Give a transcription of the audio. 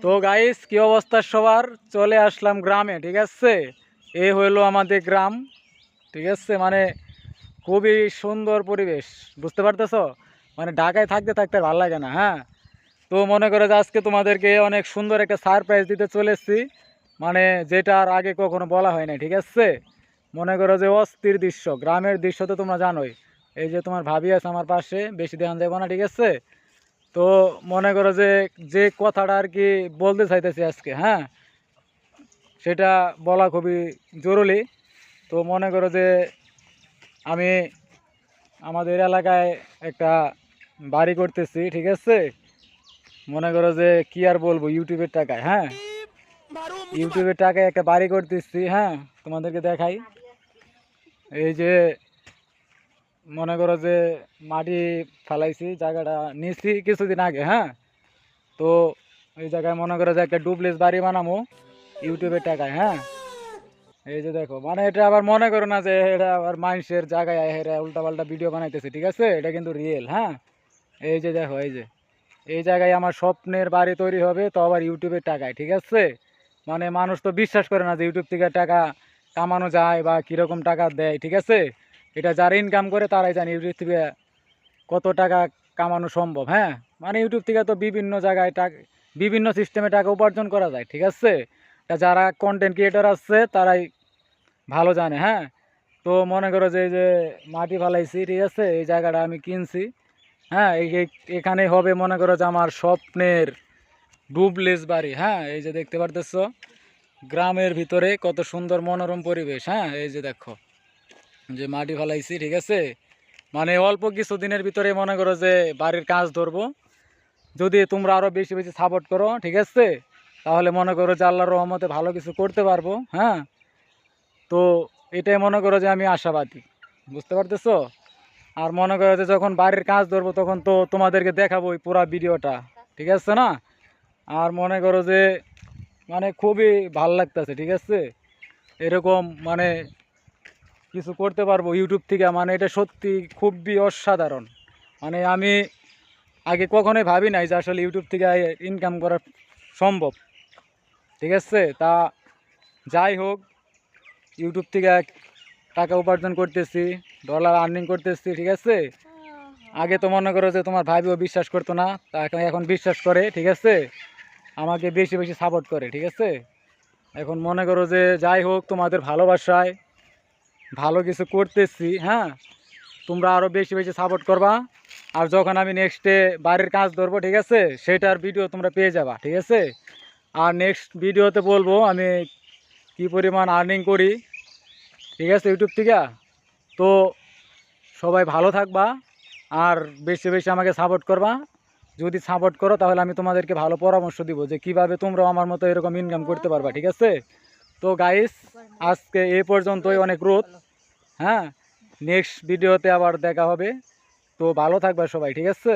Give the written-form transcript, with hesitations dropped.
তো গাইস কি অবস্থা সবার, চলে আসলাম গ্রামে। ঠিক আছে, এই হইলো আমাদের গ্রাম। ঠিক আছে, মানে খুবই সুন্দর পরিবেশ, বুঝতে পারতেছো? মানে ঢাকায় থাকতে থাকতে আর ভালো লাগে না। হ্যাঁ, তো মনে করো যে আজকে তোমাদেরকে অনেক সুন্দর একটা সারপ্রাইজ দিতে চলে এসেছি, মানে যেটা আর আগে কখনো বলা হয় না। ঠিক আছে, মনে করো যে অস্থির দৃশ্য, গ্রামের দৃশ্য তো তোমরা জানোই। এই যে তোমার ভাবি আছে আমার পাশে, বেশি ধ্যান দেবো না। ঠিক আছে, তো মনে করো যে যে কথাটা আর কি বলতে চাইতেছি আজকে, হ্যাঁ, সেটা বলা খুবই জরুরি। তো মনে করো যে আমি আমাদের এলাকায় একটা বাড়ি করতেছি। ঠিক আছে, মনে করো যে কি আর বলবো, ইউটিউবের টাকায়। হ্যাঁ, ইউটিউবের টাকায় একটা বাড়ি করতেছি। হ্যাঁ, তোমাদেরকে দেখাই। এই যে মনে করো যে মাটি ফালাইছি, জায়গাটা নিছি কিছুদিন আগে। হ্যাঁ, তো এই জায়গায় মনে করো যে একটা ডুপ্লেক্স বাড়ি বানাবো ইউটিউবের টাকায়। হ্যাঁ, এই যে দেখো, মানে এটা আবার মনে করো না যে এটা আবার মানুষের জায়গায় এটা উল্টাপাল্টা ভিডিও বানাইতেছে। ঠিক আছে, এটা কিন্তু রিয়েল। হ্যাঁ, এই যে দেখো, এই যে এই জায়গায় আমার স্বপ্নের বাড়ি তৈরি হবে, তো আবার ইউটিউবের টাকায়। ঠিক আছে, মানে মানুষ তো বিশ্বাস করে না যে ইউটিউব থেকে টাকা কামানো যায় বা কীরকম টাকা দেয়। ঠিক আছে, এটা যারা ইনকাম করে তারাই জানে ইউটিউব থেকে কত টাকা কামানো সম্ভব। হ্যাঁ, মানে ইউটিউব থেকে তো বিভিন্ন জায়গায় টাকা, বিভিন্ন সিস্টেমে টাকা উপার্জন করা যায়। ঠিক আছে, তা যারা কন্টেন্ট ক্রিয়েটর আছে তারাই ভালো জানে। হ্যাঁ, তো মনে করো যে এই যে মাটি ফালাইছি, ঠিক আছে, এই জায়গাটা আমি কিনছি। হ্যাঁ, এখানে হবে মনে করো যে আমার স্বপ্নের ডুপ্লেক্স বাড়ি। হ্যাঁ, এই যে দেখতে পারতেছো গ্রামের ভিতরে কত সুন্দর মনোরম পরিবেশ। হ্যাঁ, এই যে দেখো যে মাটি ফালাইছি। ঠিক আছে, মানে অল্প কিছু দিনের ভিতরে মনে করো যে বাড়ির কাজ ধরবো, যদি তোমরা আরো বেশি বেশি সাপোর্ট করো। ঠিক আছে, তাহলে মনে করো যে আল্লাহর রহমতে ভালো কিছু করতে পারবো। হ্যাঁ, তো এটাই মনে করো যে আমি আশাবাদী, বুঝতে পারতেছো? আর মনে করো যে যখন বাড়ির কাজ ধরবো তখন তো তোমাদেরকে দেখাবো ওই পুরো ভিডিওটা। ঠিক আছে না? আর মনে করো যে মানে খুবই ভাল লাগতেছে। ঠিক আছে, এরকম মানে কিছু করতে পারবো ইউটিউব থেকে, মানে এটা সত্যি খুবই অসাধারণ। মানে আমি আগে কখনোই ভাবি নাই যে আসলে ইউটিউব থেকে ইনকাম করা সম্ভব। ঠিক আছে, তা যাই হোক, ইউটিউব থেকে টাকা উপার্জন করতেছি, ডলার আর্নিং করতেছি। ঠিক আছে, আগে তো মনে করো যে তোমার ভাইও বিশ্বাস করতো না, তা এখন এখন বিশ্বাস করে। ঠিক আছে, আমাকে বেশি বেশি সাপোর্ট করে। ঠিক আছে, এখন মনে করো যে যাই হোক, তোমাদের ভালোবাসায় ভালো কিছু করতেছি। হ্যাঁ, তোমরা আরও বেশি বেশি সাপোর্ট করবা। আর যখন আমি নেক্সটে বাড়ির কাজ ধরবো, ঠিক আছে, সেটার ভিডিও তোমরা পেয়ে যাবা। ঠিক আছে, আর নেক্সট ভিডিওতে বলবো আমি কি পরিমাণ আর্নিং করি। ঠিক আছে, ইউটিউব থেকে। তো সবাই ভালো থাকবা আর বেশি বেশি আমাকে সাপোর্ট করবা। যদি সাপোর্ট করো তাহলে আমি তোমাদেরকে ভালো পরামর্শ দিব যে কিভাবে তোমরাও আমার মতো এরকম ইনকাম করতে পারবা। ঠিক আছে, তো গাইস আজকে এ পর্যন্তই, অনেক রোদ। হ্যাঁ, নেক্সট ভিডিওতে আবার দেখা হবে। তো ভালো থাকবা সবাই। ঠিক আছে।